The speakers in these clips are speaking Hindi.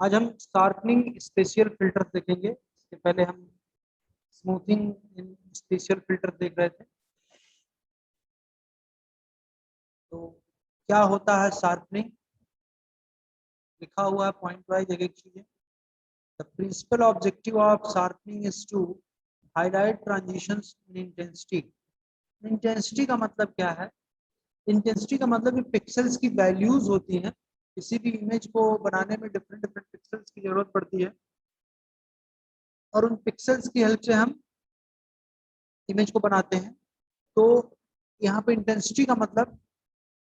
आज हम शार्पनिंग स्पेशियल फिल्टर देखेंगे। इससे पहले हम स्मूथिंग इन स्पेशियल फिल्टर देख रहे थे। तो क्या होता है शार्पनिंग, लिखा हुआ है पॉइंट वाइज एक एक चीजें। The principal objective of sharpening is to highlight transitions in intensity. Intensity का मतलब क्या है? इंटेंसिटी का मतलब पिक्सेल्स की वैल्यूज होती हैं। किसी भी इमेज को बनाने में डिफरेंट डिफरेंट पिक्सेल्स की जरूरत पड़ती है और उन पिक्सेल्स की हेल्प से हम इमेज को बनाते हैं। तो यहाँ पे इंटेंसिटी का मतलब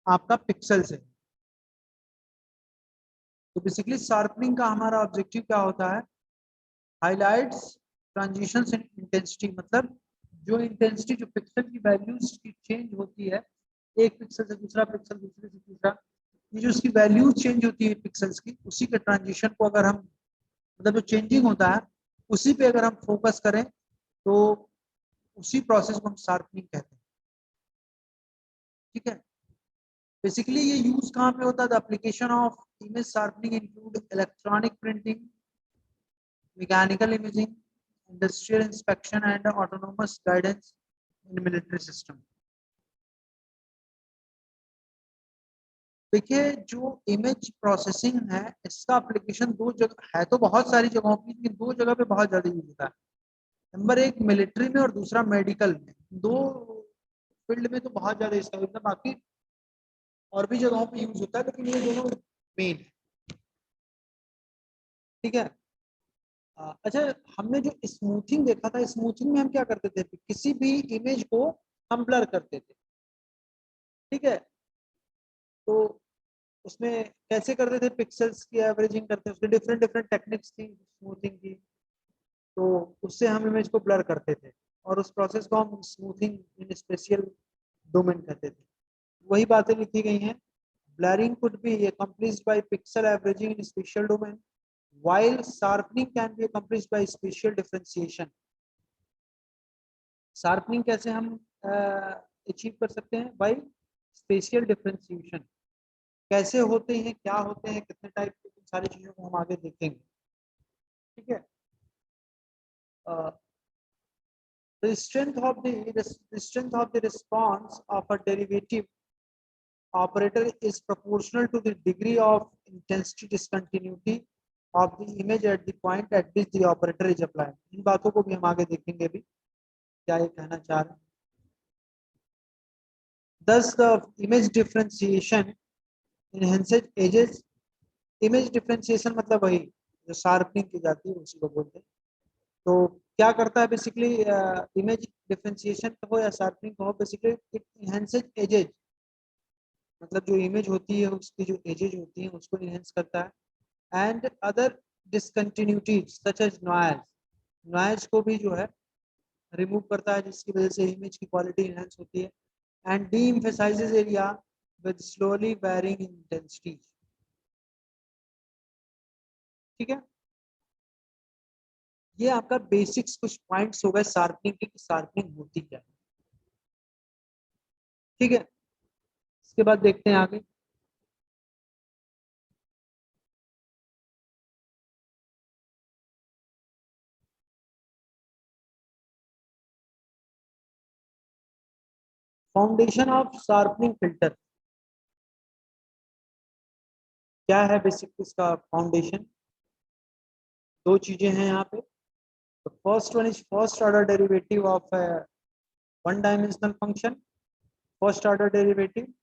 आपका पिक्सेल्स है। तो बेसिकली शार्पनिंग का हमारा ऑब्जेक्टिव क्या होता है? हाइलाइट्स ट्रांजिशंस इन इंटेंसिटी, मतलब जो इंटेंसिटी, जो पिक्सल की वैल्यूज की चेंज होती है एक पिक्सल से दूसरा पिक्सल, दूसरे से तीसरा, ये जो उसकी वैल्यूज चेंज होती है पिक्सल्स की, उसी के ट्रांजिशन को अगर हम, मतलब जो चेंजिंग होता है उसी पे अगर हम फोकस करें तो उसी प्रोसेस को हम शार्पनिंग कहते हैं। ठीक है, बेसिकली ये यूज कहाँ पे होता है? The application of image sharpening include electronic printing, mechanical imaging, industrial inspection and autonomous guidance in military system. देखिए, जो इमेज प्रोसेसिंग है इसका एप्लीकेशन दो जगह है, तो बहुत सारी जगहों की, लेकिन दो जगह पे बहुत ज्यादा यूज होता है। नंबर एक मिलिट्री में और दूसरा मेडिकल में। दो फील्ड में तो बहुत ज्यादा इसका यूज है, बाकी और भी जगहों पे यूज होता है, लेकिन ये दोनों मेन है। ठीक है। अच्छा, हमने जो स्मूथिंग देखा था, स्मूथिंग में हम क्या करते थे? किसी भी इमेज को हम ब्लर करते थे। ठीक है, तो उसमें कैसे करते थे? पिक्सेल्स की एवरेजिंग करते थे, उसके डिफरेंट डिफरेंट टेक्निक्स थी स्मूथिंग की। तो उससे हम इमेज को ब्लर करते थे और उस प्रोसेस को हम स्मूथिंग इन स्पेशियल डोमेन कहते थे। वही बातें लिखी गई हैं। Blurring could be accomplished by pixel averaging in spatial domain, while sharpening can be accomplished by spatial differentiation. शार्पनिंग कैसे हम अचीव कर सकते हैं? By spatial differentiation. कैसे होते हैं, क्या होते हैं, कितने टाइप के, सारी चीजों को हम आगे देखेंगे। ठीक है। The strength of the response of a derivative operator is proportional to the degree of intensity discontinuity of the image at the point at which the operator is applied. इन बातों को भी हम आगे देखेंगे भी, क्या ये कहना चाह रहे हैं। Thus the image differentiation enhances edges. Image differentiation मतलब वही जो शार्पनिंग की जाती है उसी को बोलते हैं। तो क्या करता है बेसिकली? इमेज डिफरेंशिएशन हो या शार्पनिंग हो, बेसिकली इट एनहांसेस एजेज, मतलब जो इमेज होती है उसकी जो एजेज होती है उसको इनहेंस करता है। And other discontinuities such as noise, noise को भी जो है रिमूव करता है, जिसकी वजह से इमेज की क्वालिटी इनहेंस होती है। And deemphasizes area with slowly varying intensity. ठीक है, ये आपका बेसिक्स कुछ पॉइंट्स हो गए शार्पनिंग के, शार्पनिंग होती क्या है। ठीक है, इसके बाद देखते हैं आगे। फाउंडेशन ऑफ शार्पनिंग फिल्टर क्या है? बेसिक इसका फाउंडेशन दो चीजें हैं यहाँ पे। First one is first order derivative of one dimensional function. First order derivative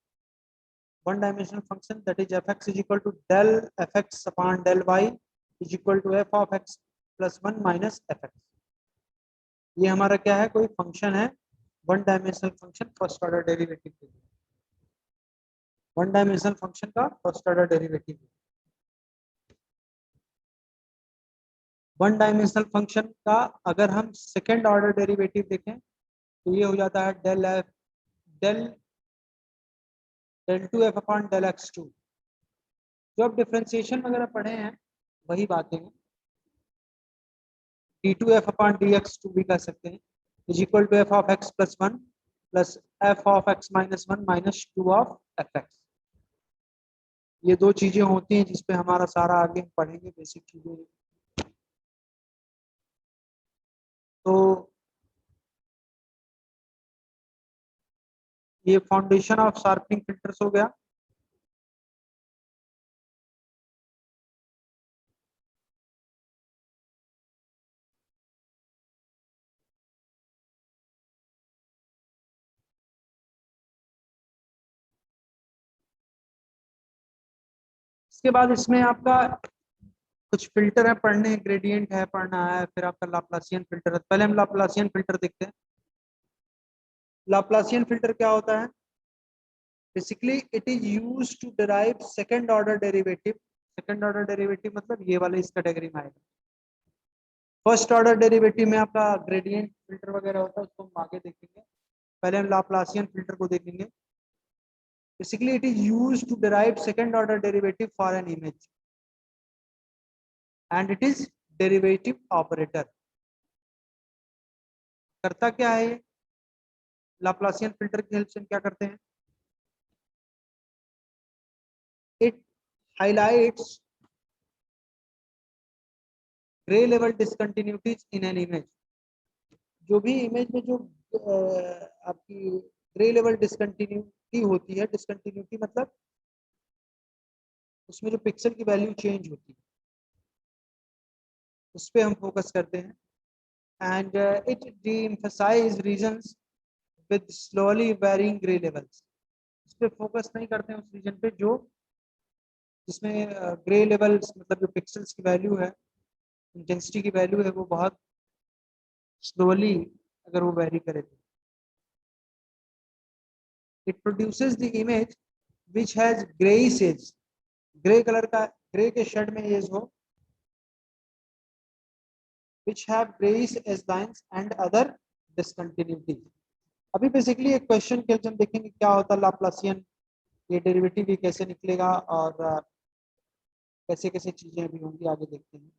one dimensional function, that is fx is equal to del fx upon del y is equal to f of x plus 1 minus fx। ये हमारा क्या है? कोई फंक्शन है, one dimensional function, first order derivative के लिए। वन डायमेंशनल फंक्शन का first order derivative. One dimensional function का अगर हम सेकेंड ऑर्डर डेरिवेटिव देखें तो ये हो जाता है del f del del two f upon del x two. जो आप डिफ्रेंसिएशन वगैरह पढ़े हैं वही बातें हैं। D two f upon d x two भी कह सकते हैं, is equal to f of x plus one plus F of x minus one minus two of f x. ये दो चीजें होती हैं जिसपे हमारा सारा आगे हम पढ़ेंगे बेसिक चीजें। तो ये फाउंडेशन ऑफ शार्पनिंग फिल्टर्स हो गया। इसके बाद इसमें आपका कुछ फिल्टर है पढ़ने, ग्रेडियंट है पढ़ना है, फिर आपका लाप्लासियन फिल्टर है। पहले हम लाप्लासियन फिल्टर देखते हैं। लाप्लासियन फिल्टर क्या होता है? Basically it is used to derive second order derivative. Second order derivative मतलब ये वाले इस कैटेगरी में आएगा। फर्स्ट ऑर्डर डेरिवेटिव में आपका ग्रेडियंट फिल्टर वगैरह होता है, उसको हम आगे देखेंगे। पहले हम लाप्लासियन फिल्टर को देखेंगे। Basically it is used to derive second order derivative for an image and it is derivative operator. करता क्या है ये? लाप्लासियन फिल्टर की हेल्प से हम क्या करते हैं? It highlights grey level discontinuities in an image. जो भी इमेज में जो आपकी ग्रे लेवल डिसकंटिन्यूटी होती है, डिसकंटिन्यूटी मतलब उसमें जो पिक्सल की वैल्यू चेंज होती है, उस पर हम फोकस करते हैं। And it deemphasizes regions with slowly varying grey levels. इस पे फोकस नहीं करते हैं उस रीजन पे जो जिसमें ग्रे लेवल्स मतलब जो पिक्सल्स की वैल्यू है, इंटेंसिटी की वैल्यू है, वो बहुत स्लोली अगर वो वेरी करे तो it produces the image which has greyish edge. Grey colour का, ग्रे के शेड में एज हो, which have greyish edge lines and other discontinuity. अभी बेसिकली एक क्वेश्चन के हम देखेंगे क्या होता है लाप्लासियन, ये डेरिवेटिव भी कैसे निकलेगा और कैसे कैसे चीजें अभी होंगी आगे देखते हैं।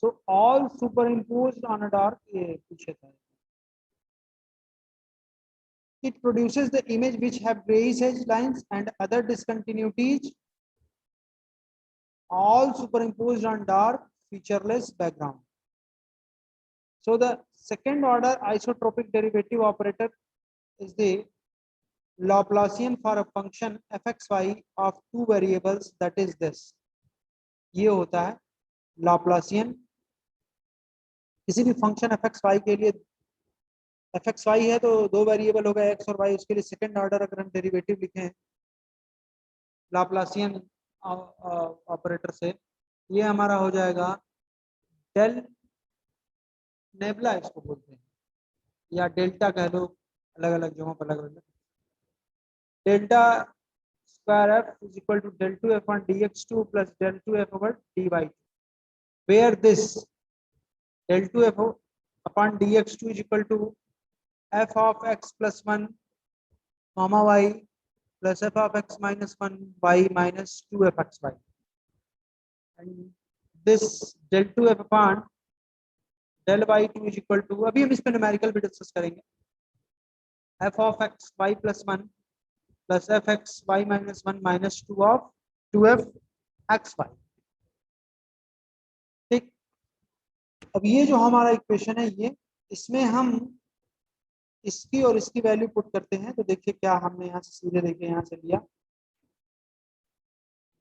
So all superimposed on a dark, ये पूछे था। It produces the image which have grayish edge lines and other discontinuities, all superimposed on dark featureless background. So the second order isotropic derivative operator is the Laplacian for a function fxy of two variables, that is this. ये होता है Laplacian किसी भी फंक्शन fxy के लिए। fxy है तो दो वेरिएबल हो गए x और y, उसके लिए सेकंड ऑर्डर अगर हम डेरिवेटिव लिखें लाप्लासियन ऑपरेटर से, ये हमारा हो जाएगा डेल नेबला इसको बोलते हैं, या डेल्टा कह लो, अलग अलग जगहों पर अलग अलग। Delta square f is equal to del two f on d x two plus del two f over d y two, where this del two f upon d x two is equal to f of x plus one comma y plus F of x minus one y minus two f x y, and this del two f upon del y two is equal to, अभी हम इस पे न्यूमेरिकल भी डिस्कस करेंगे, f of x Y plus one plus f x Y minus one minus two of two f x y. ठीक, अब ये जो हमारा इक्वेशन है ये, इसमें हम इसकी और इसकी वैल्यू पुट करते हैं तो देखिए क्या हमने यहाँ से सीधे देखिए यहाँ से लिया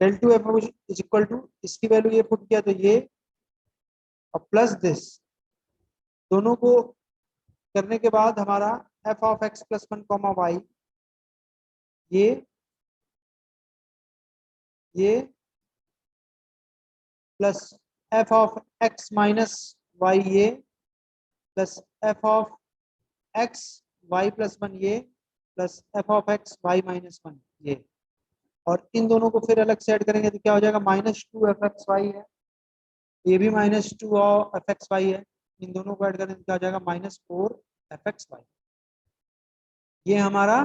del two f is equal to, इसकी वैल्यू ये पुट किया तो ये और प्लस दिस, दोनों को करने के बाद हमारा F of x plus one comma Y, ये plus F of x minus Y, ये plus F of x Y plus one, ये plus F of x Y minus one, ये, और इन दोनों को फिर अलग से ऐड करेंगे तो क्या हो जाएगा minus two f x y है, ये भी minus two f x y है, इन दोनों को ऐड करेंगे तो क्या हो जाएगा minus four f x y. ये हमारा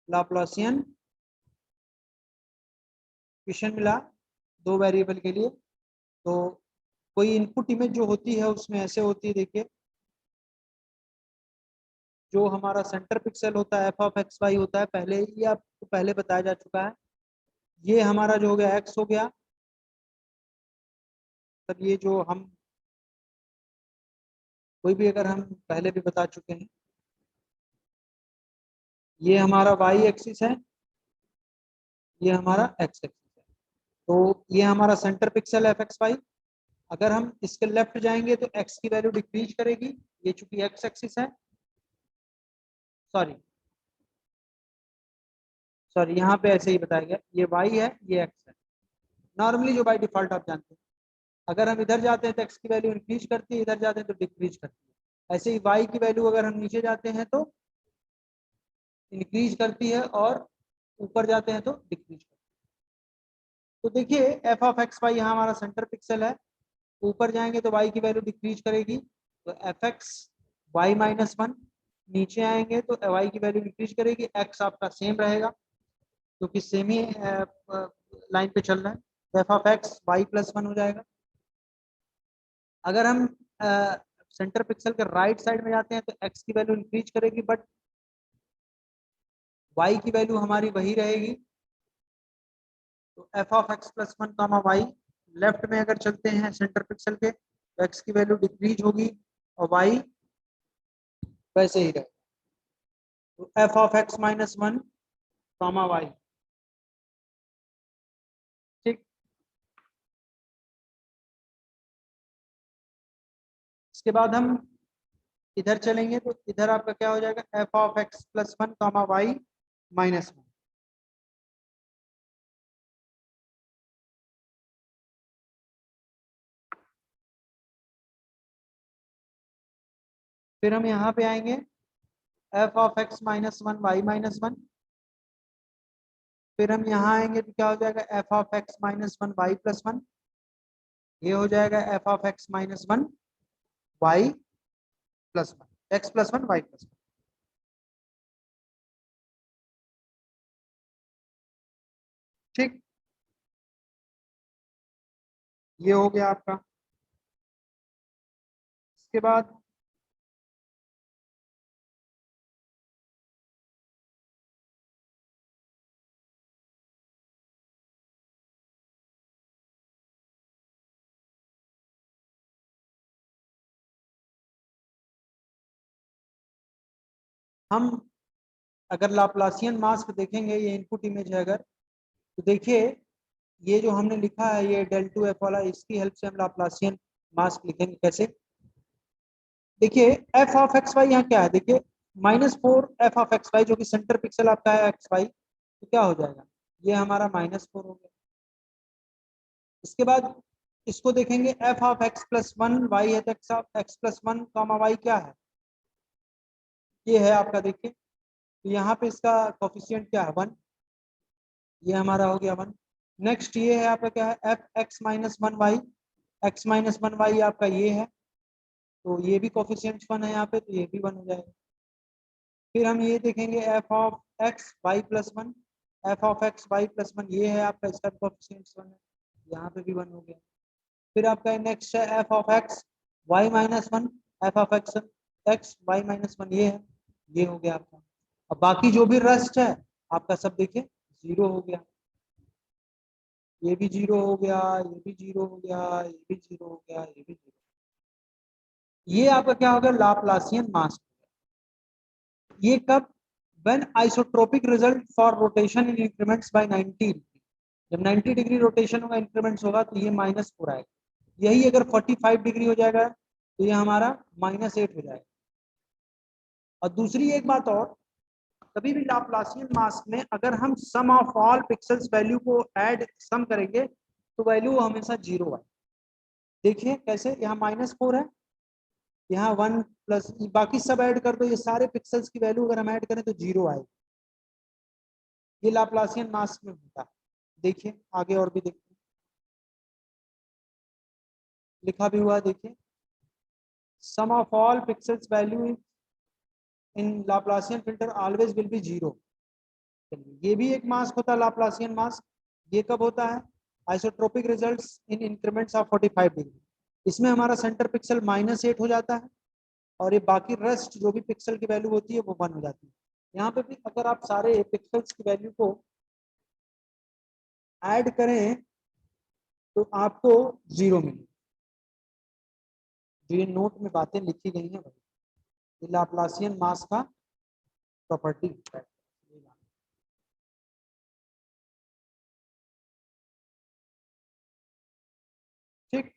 लाप्लासियन क्वेश्चन मिला 2 वेरिएबल के लिए। तो कोई इनपुट इमेज जो होती है उसमें ऐसे होती है, देखिए जो हमारा सेंटर पिक्सल होता है f(x, y) होता है, पहले ही आपको पहले बताया जा चुका है। ये हमारा जो हो गया x हो गया, तब ये जो हम कोई भी अगर हम पहले भी बता चुके हैं, ये हमारा y एक्सिस है, ये हमारा x एक्सिस है। तो ये हमारा सेंटर पिक्सल है f(x, y)। अगर हम इसके लेफ्ट जाएंगे तो x की वैल्यू डिक्रीज करेगी, ये चूंकि x एक्सिस है, सॉरी यहाँ पे ऐसे ही बताया गया, ये y है, ये x है। नॉर्मली जो बाय डिफॉल्ट आप जानते हैं, अगर हम इधर जाते हैं तो x की वैल्यू इंक्रीज करती है, इधर जाते हैं तो डिक्रीज करती है। ऐसे ही y की वैल्यू अगर हम नीचे जाते हैं तो इंक्रीज करती है और ऊपर जाते हैं तो डिक्रीज करती है। तो देखिए f(x, y) यहाँ हमारा सेंटर पिक्सल है, ऊपर जाएंगे तो y की वैल्यू डिक्रीज करेगी, तो f(x, y - 1)। नीचे आएंगे तो y की वैल्यू इंक्रीज करेगी, x आपका सेम रहेगा क्योंकि सेम ही लाइन पे चल रहा है, तो f(x, y + 1) हो जाएगा। अगर हम सेंटर पिक्सल के राइट साइड में जाते हैं तो x की वैल्यू इंक्रीज करेगी, बट y की वैल्यू हमारी वही रहेगी। तो f(x + 1, y)। लेफ्ट में अगर चलते हैं सेंटर पिक्सल के तो x की वैल्यू डिक्रीज होगी और y वैसे ही रहेगा। तो f(x - 1, y)। ठीक, इसके बाद हम इधर चलेंगे तो इधर आपका क्या हो जाएगा, f(x + 1, y - 1)। फिर हम यहाँ पे आएंगे f(x - 1, y - 1)। फिर हम यहाँ आएंगे तो क्या हो जाएगा, f(x - 1, y + 1)। ये हो जाएगा f(x - 1, y + 1, x + 1, y + 1। ठीक, ये हो गया आपका। इसके बाद हम अगर लाप्लासियन मास्क देखेंगे, ये इनपुट इमेज है अगर, तो देखिए ये जो हमने लिखा है ये del2f वाला, इसकी हेल्प से हम लाप्लासियन मास्क लिखेंगे। कैसे, देखिए f(x, y) यहाँ क्या है, देखिए -4 f(x, y) जो कि सेंटर पिक्सल आपका है x, y, तो क्या हो जाएगा, ये हमारा -4 हो गया। इसके बाद इसको देखेंगे f(x + 1, y) है, तो x + 1, y क्या है, ये है आपका। देखिए तो यहाँ पे इसका कोफिशिएंट क्या है, 1, ये हमारा हो गया 1। नेक्स्ट ये है आपका क्या है, f(x - 1, y), x - 1, y आपका ये है, तो ये भी कोफिशिएंट 1 है यहाँ पे, तो ये भी 1 हो जाएगा। फिर हम ये देखेंगे f(x, y + 1), f(x, y + 1) ये है आपका, इसका कोफिशिएंट 1 है, यहाँ पे भी 1 हो गया। फिर आपका नेक्स्ट है f(x, y - 1), f(x, y - 1) ये है, ये हो गया आपका। अब बाकी जो भी रेस्ट है आपका सब देखिए 0 हो गया, ये भी 0 हो गया, ये भी 0 हो गया, ये भी 0 हो गया, ये भी 0। ये आपका क्या होगा, लाप्लासियन मास्क। ये कब, when isotropic result for rotation in increments by 90, जब 90 डिग्री रोटेशन होगा, इंक्रीमेंट्स होगा, तो ये -4 आएगा। यही अगर 45 डिग्री हो जाएगा तो ये हमारा -8 हो जाएगा। और दूसरी एक बात और, कभी भी लाप्लासियन मास्क में अगर हम सम ऑफ ऑल पिक्सेल्स वैल्यू को ऐड सम करेंगे तो वैल्यू हमेशा 0 आए। देखिए कैसे, यहाँ -4 है, यहाँ 1 प्लस बाकी सब ऐड कर दो, ये सारे पिक्सेल्स की वैल्यू अगर हम ऐड करें तो 0 आए। ये लाप्लासियन मास्क में होता है। देखिए आगे और भी देखते हैं, लिखा भी हुआ है, देखिए sum of all pixels value in Laplacian filter always will be 0। ये भी एक मास्क होता है लाप्लासियन मास्क, ये कब होता है? Isotropic results in increments of 45 degree. इसमें हमारा सेंटर पिक्सल -8 हो जाता है और ये बाकी रेस्ट जो भी पिक्सल की वैल्यू होती है वो 1 हो जाती है। यहाँ पे भी अगर आप सारे पिक्सल्स की वैल्यू को ऐड करें तो आपको 0 मिलेगी। जो ये नोट में बातें लिखी गई हैं ये लाप्लासियन मास का प्रॉपर्टी है। ठीक,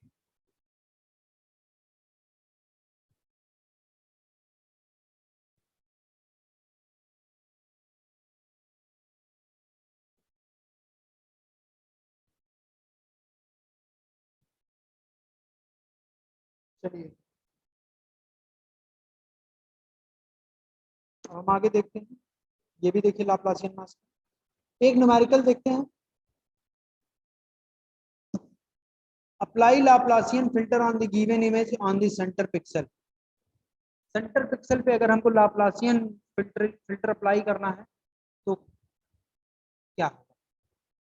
चलिए हम आगे देखते हैं। ये भी देखिए लाप्लासियन मास, एक न्यूमेरिकल देखते हैं। Apply Laplacian filter on the given image on the centre pixel. Centre pixel पे अगर हमको लाप्लासियन फिल्टर अप्लाई करना है तो क्या होगा?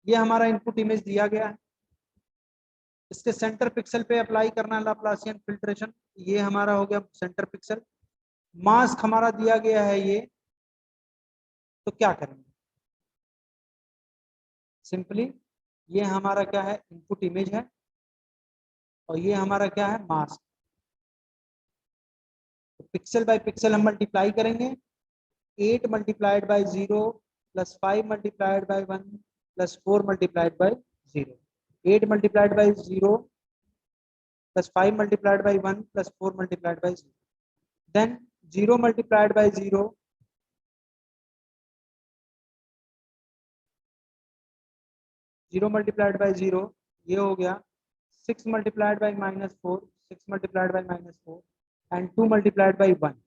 ये हमारा इनपुट इमेज दिया गया है, इसके सेंटर पिक्सल पे अप्लाई करना है लाप्लासियन फिल्ट्रेशन। ये हमारा हो गया सेंटर पिक्सल। मास्क हमारा दिया गया है ये, तो क्या करेंगे? सिंपली ये हमारा क्या है? इनपुट इमेज है और ये हमारा क्या है? मास्क। तो पिक्सल बाय पिक्सल हम मल्टीप्लाई करेंगे। 8 multiplied by 0 plus 5 multiplied by 1 plus 4 multiplied by 0। 8 multiplied by 0 plus 5 multiplied by 1 plus 4 multiplied by 0. Then 0 multiplied by 0, 0 multiplied by 0, ये हो गया 6 multiplied by -4, 6 multiplied by -4 and 2 multiplied by 1,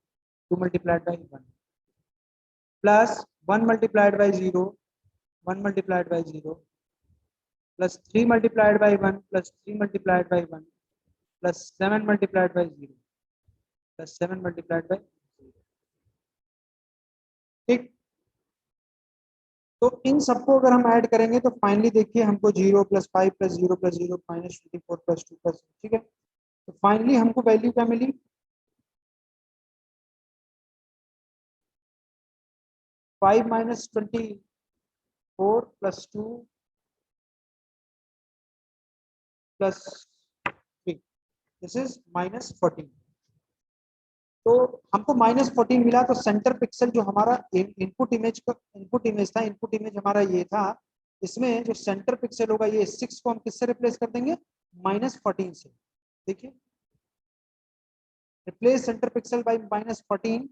2 multiplied by 1 plus 1 multiplied by 0, 1 multiplied by 0 plus 3 multiplied by 1 plus 3 multiplied by 1 plus 7 multiplied by 0 plus 7 multiplied by 0। ठीक, तो इन सबको अगर हम ऐड करेंगे तो फाइनली देखिए हमको 0 + 5 + 0 + 0 -24 + 2 +, ठीक है। तो फाइनली हमको वैल्यू क्या मिली? 5 - 24 + 2 + 3, दिस इज -14। तो हमको -14 मिला। तो सेंटर पिक्सल जो हमारा इनपुट इमेज का इनपुट इमेज था, इनपुट इमेज हमारा ये था, इसमें जो सेंटर पिक्सल होगा ये 6 को हम किससे रिप्लेस कर देंगे? -14 से। देखिए, रिप्लेस सेंटर पिक्सल बाय -14,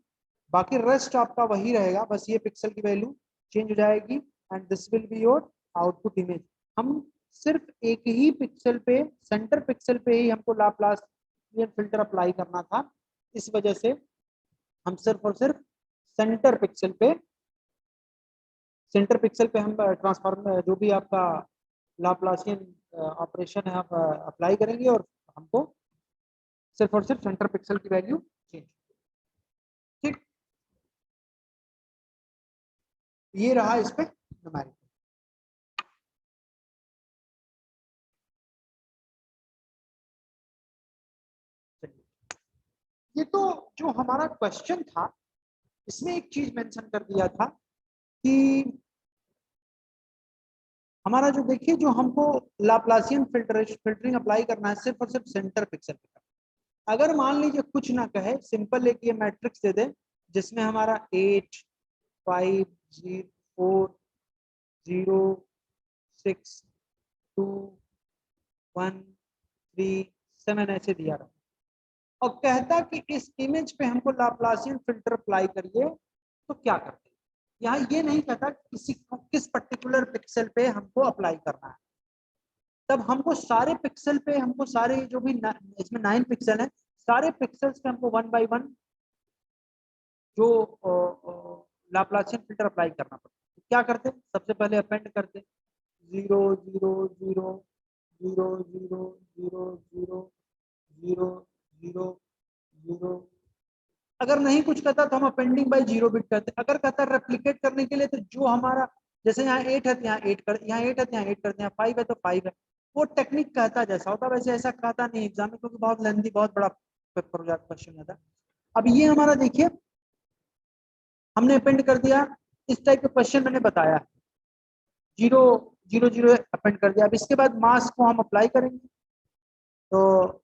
बाकी रेस्ट आपका वही रहेगा, बस ये पिक्सल की वैल्यू चेंज हो जाएगी and this will be your output image. हम सिर्फ एक ही पिक्सल पे, सेंटर पिक्सल पे ही हमको लाप्लासियन फिल्टर अप्लाई करना था। इस वजह से हम सिर्फ और सिर्फ सेंटर पिक्सल पे हम ट्रांसफॉर्म जो भी आपका लाप्लासियन ऑपरेशन है आप अप्लाई करेंगे और हमको सिर्फ और सिर्फ सेंटर पिक्सल की वैल्यू चेंज। ठीक, ये रहा इस पे न्यूमेरिकल। ये तो जो हमारा क्वेश्चन था इसमें एक चीज मेंशन कर दिया था कि हमारा जो देखिए जो हमको लाप्लासियन फिल्टरिंग अप्लाई करना है सिर्फ और सिर्फ सेंटर पिक्सल पे। अगर मान लीजिए कुछ ना कहे, सिंपल एक ये मैट्रिक्स दे दे जिसमें हमारा 8 5 4 0 6 2 1 3 7 ऐसे दिया रहा और कहता कि इस इमेज पे हमको लाप्लासियन फिल्टर अप्लाई करिए, तो क्या करते? यहाँ ये नहीं कहता किस पर्टिकुलर पिक्सल पे हमको अप्लाई करना है। तब हमको सारे पिक्सल पे, हमको सारे जो भी इसमें 9 पिक्सल है, सारे पिक्सल्स पे हमको 1 बाय 1 जो लाप्लासियन फिल्टर अप्लाई करना पड़ता है। तो क्या करते? सबसे पहले अपेंड करते 0 0 0 0 0 0 0 0 0 0। अगर नहीं कुछ कहता तो हम अपेंडिंग बाय 0 बिट करते। अगर कहता रेप्लिकेट करने के लिए तो जो हमारा जैसे यहाँ 8 है तो यहाँ 8 कर, यहाँ 8 है तो यहाँ 8 करते हैं, 5 है तो 5 है। वो टेक्निक कहता जैसा होता वैसे ऐसा कहता नहीं एग्जाम में, क्योंकि बहुत लेंथी बहुत बड़ा पेपर हो जाता, क्वेश्चन आता। अब ये हमारा देखिए हमने अपेंड कर दिया, इस टाइप के क्वेश्चन मैंने बताया, 0 0 0 अपेंड कर दिया। अब इसके बाद मास को हम अप्लाई करेंगे, तो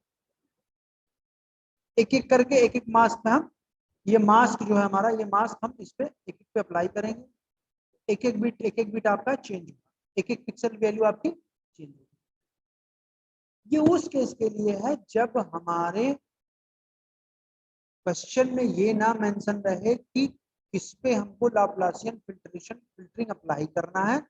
एक एक करके एक एक मास्क में हम, ये मास्क जो है हमारा, ये मास्क हम इस पे एक एक पे अप्लाई करेंगे। एक एक बिट आपका चेंज होगा, एक एक पिक्सल वैल्यू आपकी चेंज होगी। ये उस केस के लिए है जब हमारे क्वेश्चन में ये ना मेंशन रहे कि किस पे हमको लाप्लासियन फिल्टरिंग अप्लाई करना है।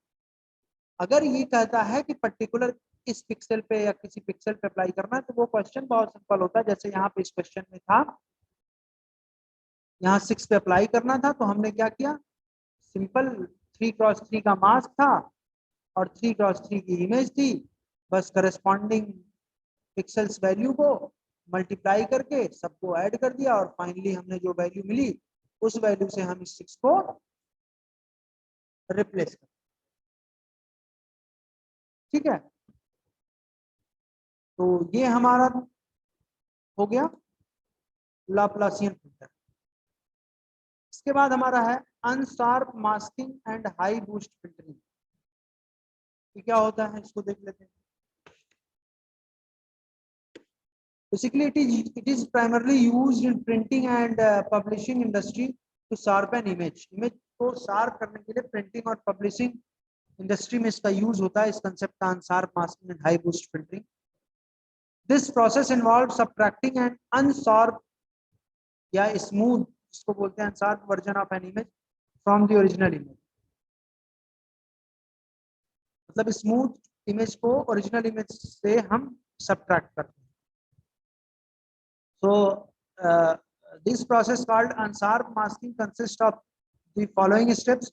अगर ये कहता है कि पर्टिकुलर इस पिक्सल पे या किसी पिक्सल पे अप्लाई करना है, तो वो क्वेश्चन बहुत सिंपल होता है। जैसे यहाँ पे इस क्वेश्चन में था, यहाँ 6 पे अप्लाई करना था, तो हमने क्या किया, सिंपल 3x3 का मास्क था और 3x3 की इमेज थी, बस करस्पॉन्डिंग पिक्सल्स वैल्यू को मल्टीप्लाई करके सबको ऐड कर दिया, और फाइनली हमने जो वैल्यू मिली उस वैल्यू से हम इस 6 को रिप्लेस कर, ठीक है। तो ये हमारा हो गया लाप्लासियन फिल्टर। इसके बाद हमारा है unsharp masking and high boost filtering. ये क्या होता है इसको देख लेते हैं। Basically, it is primarily used in printing and publishing industry to sharpen image. Image को शार्प करने के लिए प्रिंटिंग और पब्लिशिंग इंडस्ट्री में इसका यूज होता है, इस कंसेप्ट का unsharp masking and high boost filtering. This process involve subtracting and unsharp या स्मूथ, इसको बोलते हैं unsharp version of an image from the original image. मतलब स्मूथ इमेज को ओरिजिनल इमेज से हम सबट्रैक्ट करते हैं। So this process called unsharp masking consists of the following steps.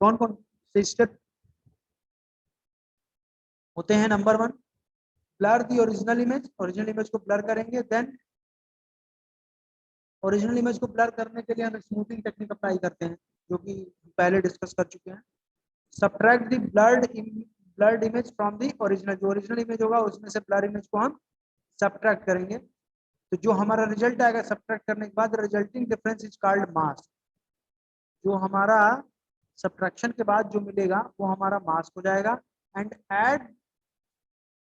कौन कौन से स्टेप होते हैं? Number 1, blur the original image, original image को ब्लर करेंगे। देन ओरिजिनल इमेज को ब्लर करने के लिए हम स्मूथिंग टेक्निक अप्लाई करते हैं, जो कि पहले डिस्कस कर चुके हैं। Subtract the blurred image from the original, जो ओरिजिनल इमेज होगा उसमें से ब्लर इमेज को हम सब्ट्रैक्ट करेंगे। तो जो हमारा रिजल्ट आएगा सब्ट्रैक्ट करने के बाद, resulting difference is called mask. जो हमारा सब्ट्रैक्शन के बाद जो मिलेगा वो हमारा मास्क हो जाएगा। And add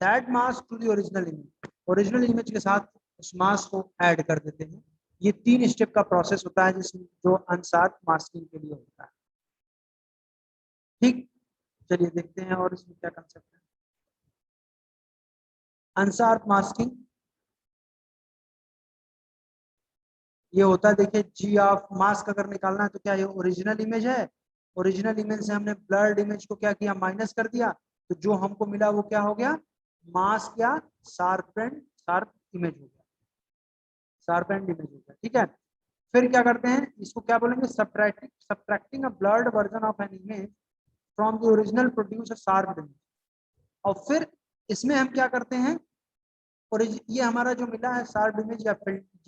that mask to the original image, original image के साथ उस मास्क को ऐड कर देते हैं। ये 3 स्टेप का प्रोसेस होता है जिसमें जो अनशार्प मास्किंग के लिए होता है। ठीक, चलिए देखते हैं और इसमें क्या कंसेप्ट है। अनशार्प मास्किंग ये होता है, देखिए जी ऑफ मास्क अगर निकालना है तो क्या ये ओरिजिनल इमेज है, ओरिजिनल इमेज से हमने ब्लर्ड इमेज को क्या किया, माइनस कर दिया, तो जो हमको मिला वो क्या हो गया, मास्क या शार्प इमेज हो गया, शार्प एंड इमेज हो गया, ठीक है। फिर क्या करते हैं, इसको क्या बोलेंगे, subtracting a blurred version of an image from the original produce a sharp image. और फिर इसमें हम क्या करते हैं, और ये हमारा जो मिला है शार्प इमेज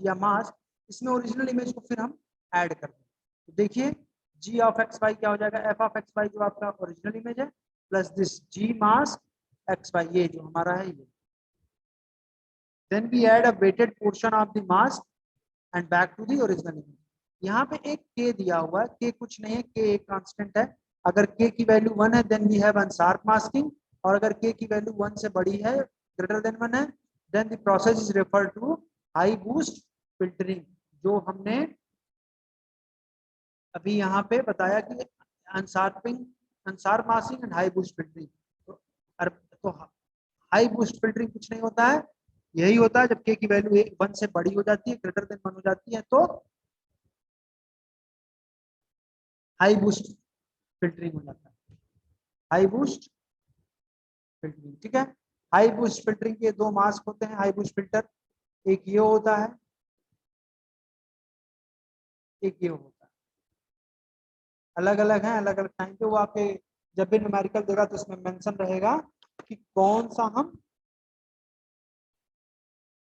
या मास्क, इसमें ओरिजिनल इमेज को फिर हम ऐड करते हैं। तो देखिए जी ऑफ एक्स वाई क्या हो जाएगा, एफ ऑफ एक्स वाई जो आपका ओरिजिनल इमेज है plus this g mask x y, ये जो हमारा है ये। Then we add a weighted portion of the mask and back to the original image. यहाँ पे एक के दिया हुआ है, के कुछ नहीं है, के एक कांस्टेंट है। अगर के की वैल्यू 1 है then we have unsharp masking, और अगर के की वैल्यू 1 से बड़ी है, ग्रेटर देन 1 है, then the process is refer to high boost filtering, जो हमने अभी यहाँ पे बताया कि unsharp masking and high boost filtering. तो हाई बूस्ट फिल्टरिंग कुछ नहीं होता है, यही होता है जब के की वैल्यू 1 से बड़ी हो जाती है, ग्रेटर देन 1 हो जाती है, तो हाई बूस्ट फिल्टरिंग हो जाता है, हाई बूस्ट फिल्टरिंग, ठीक है। हाई बूस्ट फिल्टरिंग के 2 मास्क होते हैं हाई बूस्ट फिल्टर, एक ये होता है, एक ये होता है, अलग अलग है, अलग अलग टाइम पे वो आपके जब भी न्यूमेरिकल देगा तो इसमें मेंशन रहेगा कि कौन सा हम,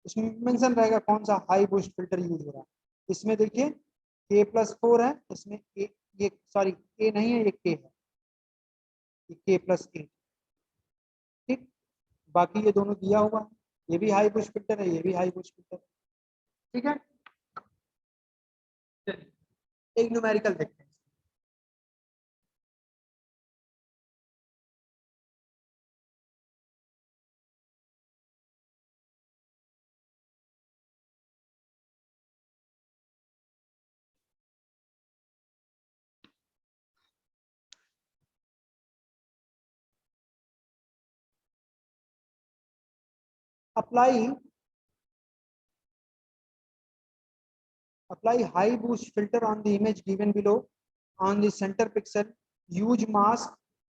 इसमें मेंशन रहेगा कौन सा हाई बूस्ट फिल्टर यूज हो रहा है। इसमें देखिए K+4 है, इसमें ये सॉरी ए नहीं है, ये के है, ये के प्लस ए। ठीक, बाकी ये दोनों दिया हुआ है, ये भी हाई बुश फिल्टर है, ये भी हाई बुश फिल्टर। ठीक है, एक न्यूमेरिकल देखते हैं। apply high boost filter on the image given below on the center pixel. Use mask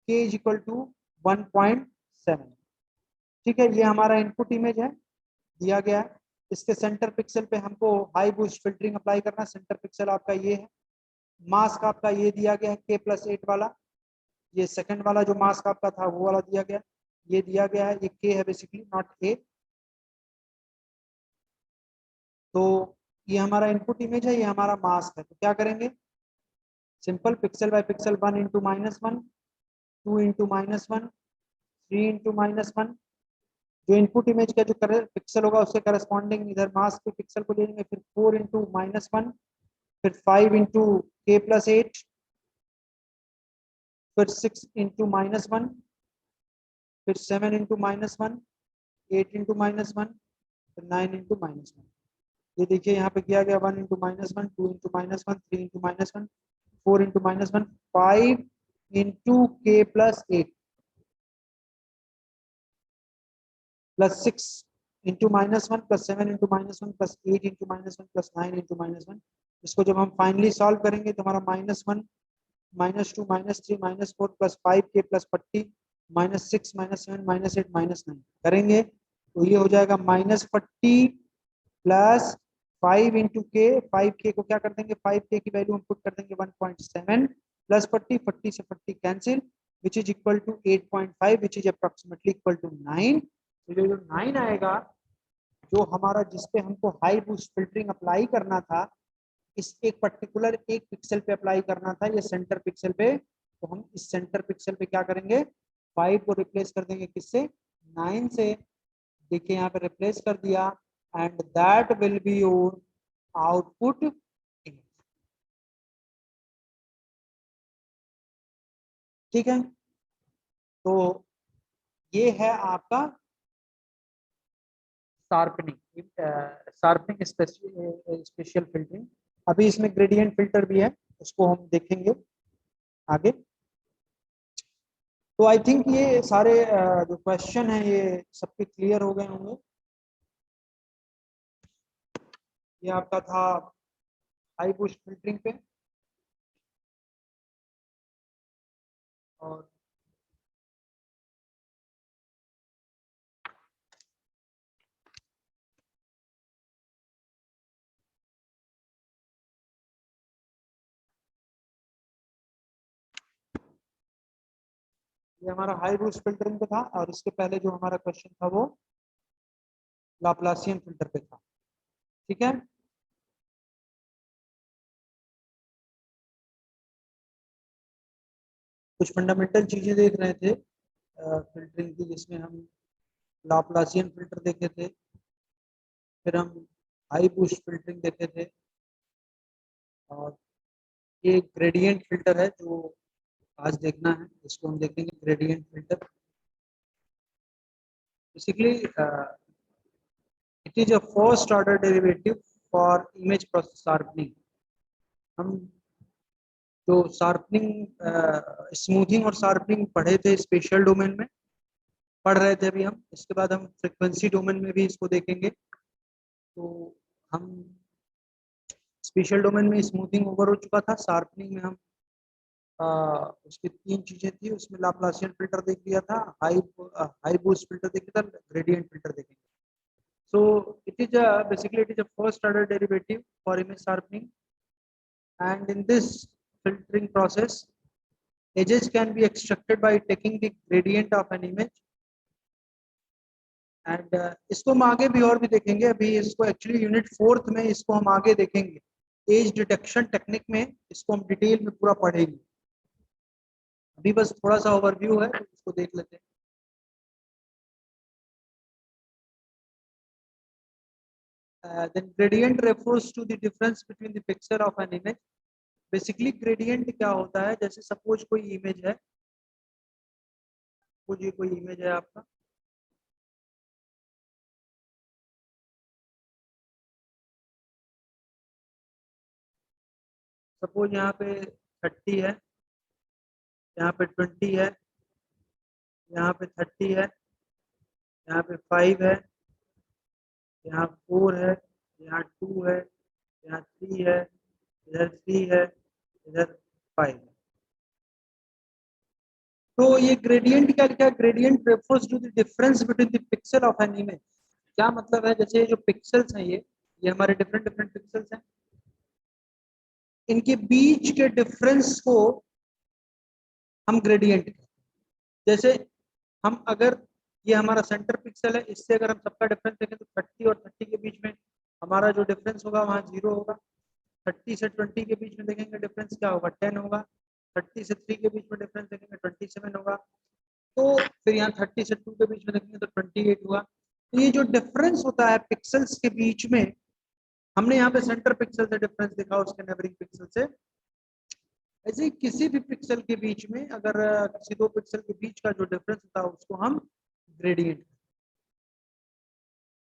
k is equal to 1.7। ठीक है, ये हमारा इनपुट इमेज है, दिया गया है। इसके सेंटर पिक्सल पे हमको हाई बूस्ट फिल्टरिंग अप्लाई करना है। सेंटर पिक्सल आपका ये है, मास्क आपका ये दिया गया है k+8 वाला, ये सेकंड वाला जो मास्क आपका था वो वाला दिया गया, ये दिया गया है, ये k है बेसिकली, नॉट a। तो ये हमारा इनपुट इमेज है, ये हमारा मास्क है। तो क्या करेंगे, simple pixel by pixel, 1 into -1, 2 into -1, 3 into -1। जो इनपुट इमेज का जो पिक्सल होगा उसके करस्पॉन्डिंग इधर मास्क के पिक्सल को ले लेंगे। फिर 4 इंटू -1, फिर 5 इंटू k+8, फिर 6 इंटू -1, फिर 7 इंटू -1, 8 इंटू -1, फिर 9 इंटू -1। ये देखिए यहाँ पे किया गया 1 into -1, 2 into -1, 3 into -1, 4 into -1, 5 into k+8 plus 6 into -1 plus 7 into -1 plus 8 into -1 plus 9 into -1। इसको जब हम फाइनली सॉल्व करेंगे तो हमारा -1 -2 -3 -4 प्लस 5k प्लस 40 -6 -7 -8 -9 करेंगे तो ये हो जाएगा -40 प्लस 5 इंटू के। 5k को क्या कर देंगे, 5k की वैल्यू हम पुट कर देंगे 1.7 प्लस 40, 40 से 40 cancel, which is equal to 8.5 which is approximately equal to 9। तो जो 9 आएगा, जो हमारा जिसपे हमको हाई बूस्ट फिल्टरिंग अप्लाई करना था, इस एक पर्टिकुलर एक पिक्सल पे अप्लाई करना था, ये सेंटर पिक्सल पे। तो हम इस सेंटर पिक्सल पे क्या करेंगे, 5 को रिप्लेस कर देंगे किससे, 9 से। देखिए यहाँ पे रिप्लेस कर दिया, and that will be your output image. ठीक है, तो ये है आपका शार्पनिंग स्पेशल फिल्टरिंग। अभी इसमें ग्रेडियंट फिल्टर भी है, उसको हम देखेंगे आगे। तो आई थिंक ये सारे जो क्वेश्चन है ये सबके क्लियर हो गए होंगे। ये आपका था हाई बूस्ट फिल्टरिंग पे, और ये हमारा हाई बूस्ट फिल्टरिंग पे था, और इसके पहले जो हमारा क्वेश्चन था वो लाप्लासियन फिल्टर पे था। ठीक है, कुछ फंडामेंटल चीजें देख रहे थे फिल्टरिंग की, जिसमें हम लाप्लासियन फिल्टर देखे थे, फिर हम हाई बूस्ट फिल्टरिंग देखे थे, और ये ग्रेडियंट फिल्टर है जो आज देखना है, इसको हम देखेंगे gradient filter. Basically it is a first order derivative for image process sharpening. हम जो शार्पनिंग स्मूथिंग और शार्पनिंग पढ़े थे स्पेशल डोमेन में, पढ़ रहे थे अभी हम, इसके बाद हम फ्रीक्वेंसी डोमेन में भी इसको देखेंगे। तो हम स्पेशल डोमेन में स्मूथिंग ओवर हो चुका था, शार्पनिंग में हम उसकी 3 चीजें थी, उसमें लाप्लासियन फिल्टर देख लिया था, हाई बूस्ट फिल्टर देख लिया था, ग्रेडियंट फिल्टर देखेंगे। So it is basically it is a first order derivative for image sharpening, and in this filtering process, edges can be extracted by taking the gradient of an image, and इसको हम आगे भी और भी देखेंगे। अभी इसको एक्चुअली यूनिट 4th में इसको हम आगे देखेंगे, एज डिटेक्शन टेक्निक में इसको हम डिटेल में पूरा पढ़ेंगे। अभी बस थोड़ा सा ओवरव्यू है तो इसको देख लेते हैं। Then gradient refers to the difference between the pixel of an image. Basically gradient क्या होता है, जैसे सपोज कोई इमेज है, ये कोई इमेज है आपका, सपोज यहाँ पे 30 है, यहाँ पे 20 है, यहाँ पे 30 है, यहाँ पे 5 है, यहाँ 4 है, यहाँ 2 है, यहाँ 3 है, इधर 3 है, इधर 5 है। तो ये ग्रेडियंट क्या लिखा है, gradient refers to the difference between the pixel of an image. क्या मतलब है, जैसे जो पिक्सल्स हैं ये हमारे डिफरेंट डिफरेंट पिक्सल्स हैं, इनके बीच के डिफरेंस को हम ग्रेडियंट कहते हैं। जैसे हम अगर ये हमारा सेंटर पिक्सल है, इससे अगर हम सबका डिफरेंस देखें तो 30 और 30 के बीच में हमारा जो डिफरेंस होगा वहाँ 0 होगा। 30 से 20 के बीच में देखेंगे डिफरेंस क्या होगा, 10 होगा। 30 से 3 के बीच में डिफरेंस देखेंगे 27 होगा। तो फिर यहाँ 30 से 2 के बीच में देखेंगे तो 28 हुआ। तो ये जो डिफरेंस होता है पिक्सल्स के बीच में, हमने यहाँ पे सेंटर पिक्सल से डिफरेंस देखा उसके नेबरिंग पिक्सल से, ऐसे ही किसी भी पिक्सल के बीच में अगर किसी दो पिक्सल के बीच का जो डिफरेंस होता है उसको हम gradient.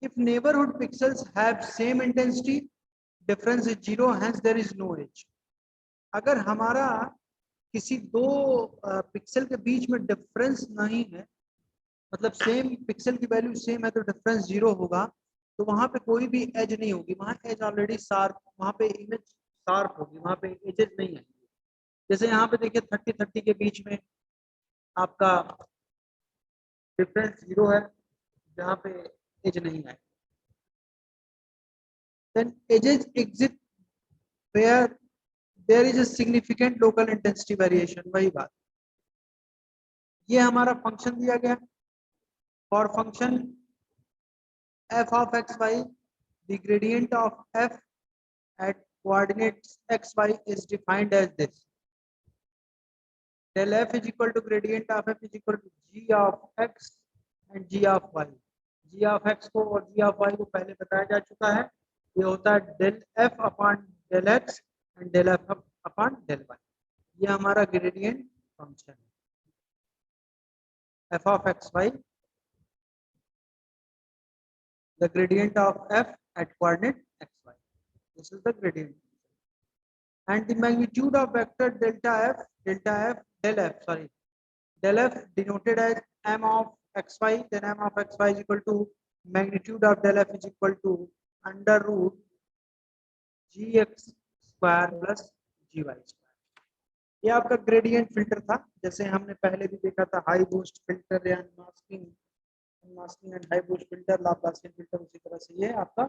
If neighbourhood pixels have same intensity, difference is 0, hence there is no edge. अगर हमारा किसी दो पिक्सल के बीच में डिफरेंस नहीं है, मतलब सेम पिक्सल की वैल्यू सेम है तो डिफरेंस 0 होगा, तो वहां पे कोई भी एज नहीं होगी, वहां एज ऑलरेडी शार्प, वहां पे इमेज शार्प होगी, वहां पे एजेस नहीं है। जैसे यहाँ पे देखिए 30-30 के बीच में आपका डिफरेंस 0 है, जहाँ पे एज नहीं है। Then edges exist where there is a significant local intensity variation। वही बात, ये हमारा फंक्शन दिया गया for function f of xy, the gradient of f at coordinates xy is defined as this: del f is equal to gradient of f is equal to g of x and g of y। g of x को और g of y को पहले बताया जा चुका है, ये होता है del f upon del x and del f upon del y। ये हमारा ग्रेडियंट फंक्शन है f of xy, the gradient of f at coordinate xy, this is the gradient, and the magnitude of vector del f del f denoted as m of xy, then m of xy is equal to magnitude of del f is equal to under root gx square plus gy square। ये आपका ग्रेडियंट फिल्टर था, जैसे हमने पहले भी देखा था हाई बूस्ट फिल्टर या masking and high boost filter, Laplacian filter, उसी तरह से ये आपका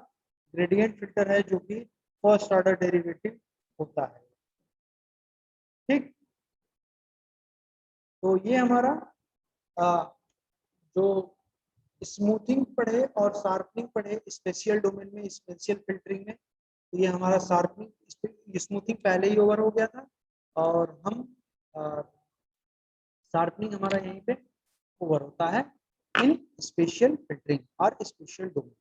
ग्रेडियंट फिल्टर है जो कि फर्स्ट ऑर्डर डेरिवेटिव होता है। ठीक, तो ये हमारा जो स्मूथिंग पढ़े और शार्पनिंग पढ़े स्पेशियल डोमेन में, स्पेशियल फिल्टरिंग में, तो ये हमारा शार्पनिंग स्मूथिंग पहले ही ओवर हो गया था और हम शार्पनिंग हमारा यहीं पे ओवर होता है इन स्पेशियल फिल्टरिंग और स्पेशियल डोमेन।